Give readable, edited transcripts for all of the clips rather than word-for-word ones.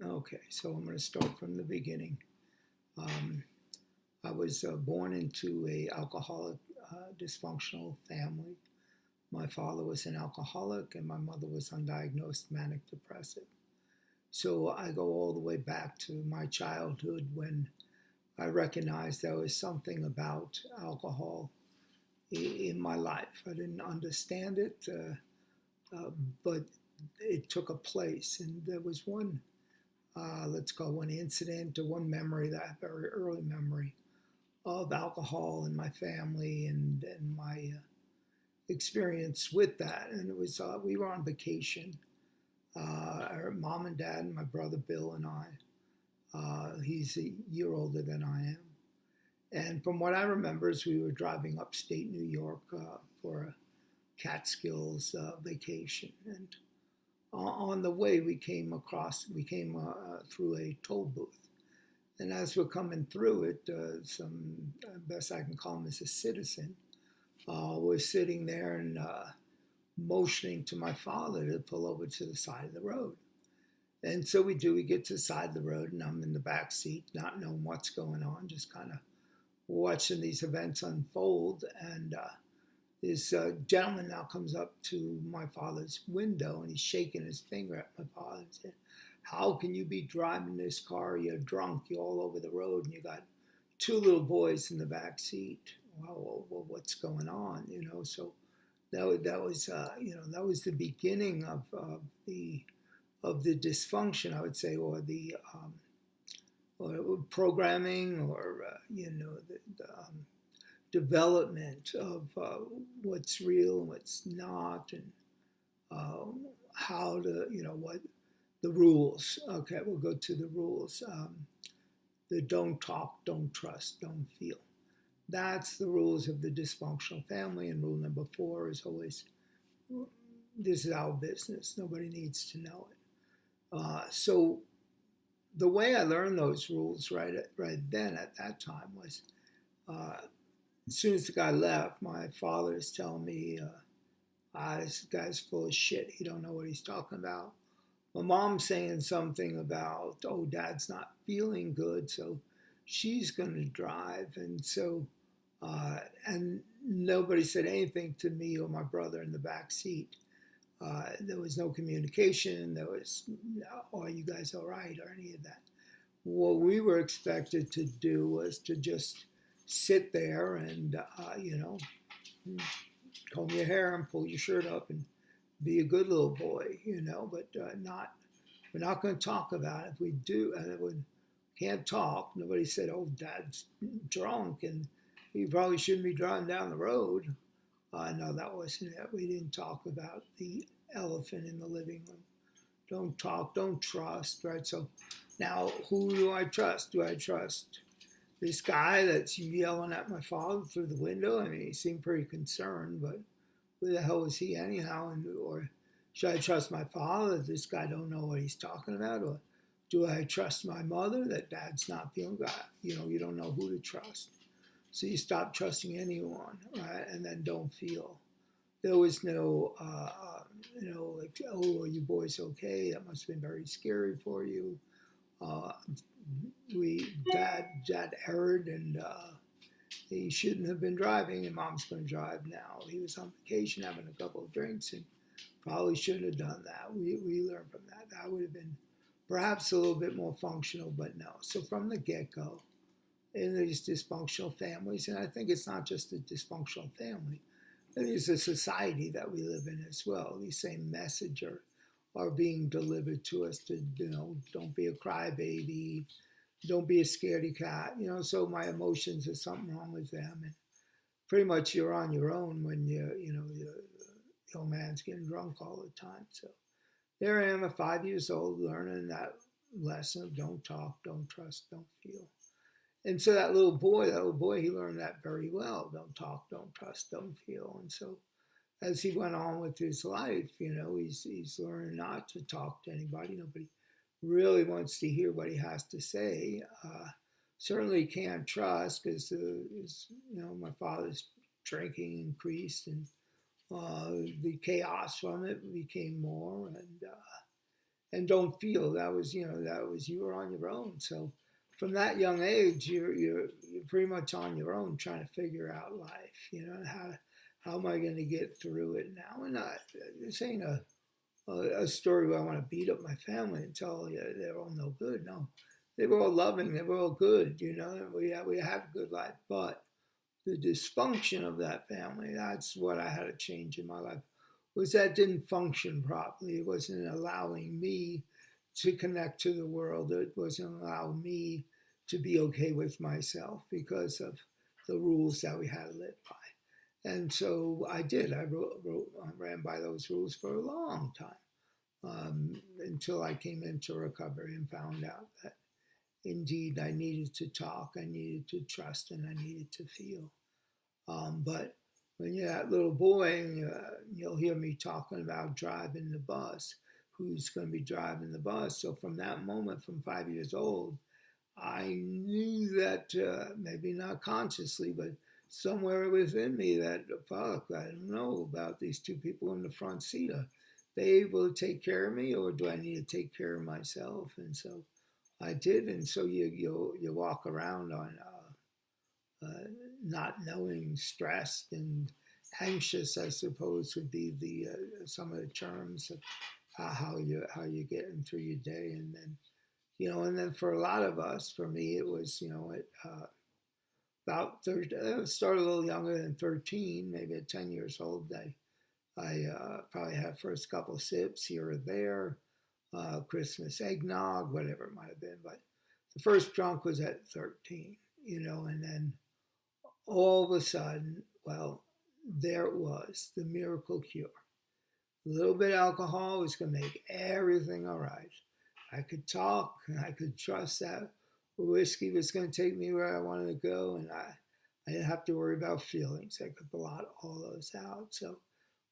Okay, so I'm going to start from the beginning. Um, I was born into a alcoholic, dysfunctional family. My father was an alcoholic, and my mother was undiagnosed manic depressive. So I go all the way back to my childhood when I recognized there was something about alcohol in my life. I didn't understand it, but it took a place, and there was one, let's call one incident or one memory, that very early memory of alcohol in my family and my experience with that. And it was, we were on vacation, our mom and dad, and my brother Bill and I. He's a year older than I am. And from what I remember, is we were driving upstate New York for a Catskills vacation. And on the way, we came through a toll booth. And as we're coming through it, some, best I can call him as a citizen, was sitting there and motioning to my father to pull over to the side of the road. And so we do. We get to the side of the road, and I'm in the back seat, not knowing what's going on, just kind of watching these events unfold. And this gentleman now comes up to my father's window, and he's shaking his finger at my father and saying, "How can you be driving this car? You're drunk. You're all over the road, and you got two little boys in the back seat. Well, what's going on?" So that was that was the beginning of the dysfunction, I would say, or programming, or the development of what's real and what's not, and uh, how to, what the rules. Okay, we'll go to the rules. The don't talk, don't trust, don't feel. That's the rules of the dysfunctional family. And rule number 4 is always, this is our business. Nobody needs to know it. So the way I learned those rules right then at that time was, uh, as soon as the guy left, my father is telling me, this guy's full of shit. He don't know what he's talking about. My mom's saying something about, oh, dad's not feeling good, so she's going to drive. And nobody said anything to me or my brother in the back seat. There was no communication. There was, are you guys all right, or any of that. What we were expected to do was to just sit there and, comb your hair and pull your shirt up and be a good little boy, but not, we're not going to talk about it. If we do, and we can't talk, nobody said, oh, dad's drunk and he probably shouldn't be driving down the road. No, that wasn't it. We didn't talk about the elephant in the living room. Don't talk, don't trust, right? So now, who do I trust? Do I trust this guy that's yelling at my father through the window? I mean, he seemed pretty concerned, but who the hell is he anyhow? Or should I trust my father that this guy don't know what he's talking about? Or do I trust my mother that dad's not feeling good? You don't know who to trust. So you stop trusting anyone, right? And then don't feel. There was no, like, oh, are you boys okay? That must have been very scary for you. Uh, dad erred, and he shouldn't have been driving, and mom's going to drive now. He was on vacation having a couple of drinks and probably shouldn't have done that. We learned from that. That would have been perhaps a little bit more functional, but no. So from the get-go, in these dysfunctional families, and I think it's not just a dysfunctional family, it is a society that we live in as well. These same messages are being delivered to us to, don't be a crybaby, don't be a scaredy cat, so my emotions, there's something wrong with them. And pretty much you're on your own when the old man's getting drunk all the time. So there I am at 5 years old learning that lesson of don't talk, don't trust, don't feel. And so that little boy, he learned that very well. Don't talk, don't trust, don't feel. And so as he went on with his life, he's learning not to talk to anybody. Nobody really wants to hear what he has to say. Certainly can't trust because, my father's drinking increased, and the chaos from it became more. and don't feel. That was you were on your own. So from that young age, you're pretty much on your own trying to figure out life. How am I going to get through it now? And this ain't a story where I want to beat up my family and tell you they're all no good. No, they were all loving. They were all good. We had a good life, but the dysfunction of that family, that's what I had to change in my life, was that didn't function properly. It wasn't allowing me to connect to the world. It wasn't allowing me to be okay with myself because of the rules that we had to live by. And so I did. I ran by those rules for a long time, until I came into recovery and found out that indeed I needed to talk, I needed to trust, and I needed to feel. But when you're that little boy, and you'll hear me talking about driving the bus, who's going to be driving the bus. So from that moment, from 5 years old, I knew that, maybe not consciously, but somewhere within me, that fuck, I don't know about these two people in the front seat. Are they able to take care of me, or do I need to take care of myself? And so I did. And so you walk around on, not knowing, stressed and anxious, I suppose, would be the some of the terms of how you getting through your day. And then and then for a lot of us, for me, it was about 30. Started a little younger than 13, maybe at 10 years old. I probably had first couple sips here or there, Christmas eggnog, whatever it might have been. But the first drunk was at 13, and then all of a sudden, well, there it was, the miracle cure. A little bit of alcohol was going to make everything all right. I could talk, and I could trust that whiskey was going to take me where I wanted to go, and I didn't have to worry about feelings. I could blot all those out. So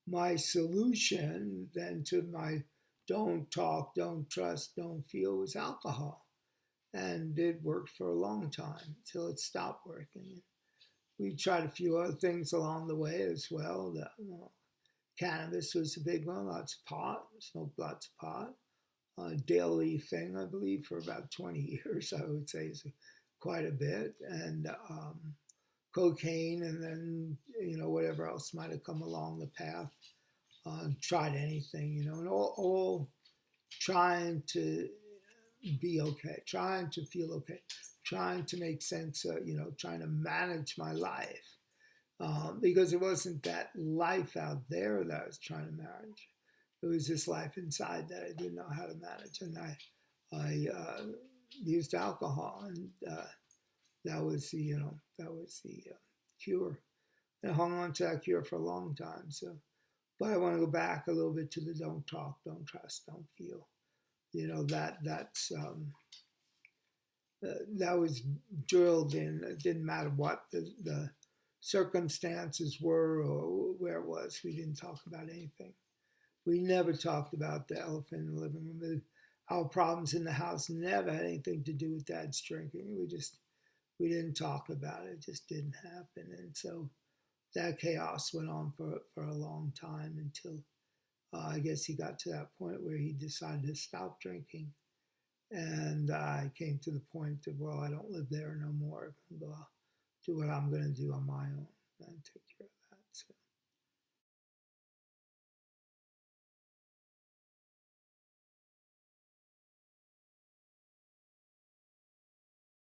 my solution then to my don't talk, don't trust, don't feel was alcohol. And it worked for a long time until it stopped working. We tried a few other things along the way as well. Cannabis was a big one, lots of pot, smoked lots of pot. Daily thing, I believe, for about 20 years, I would say, is quite a bit. And cocaine, and then, whatever else might have come along the path. Tried anything, and all trying to be okay, trying to feel okay, trying to make sense, trying to manage my life, because it wasn't that life out there that I was trying to manage. It was this life inside that I didn't know how to manage, and I used alcohol, and that was the cure. And I hung on to that cure for a long time. So, but I want to go back a little bit to the don't talk, don't trust, don't feel. That was drilled in. It didn't matter what the circumstances were or where it was. We didn't talk about anything. We never talked about the elephant in the living room. Our problems in the house never had anything to do with Dad's drinking. We didn't talk about it. It just didn't happen. And so that chaos went on for a long time until I guess he got to that point where he decided to stop drinking. And I came to the point of, well, I don't live there no more. I can go out, do what I'm going to do on my own and take care of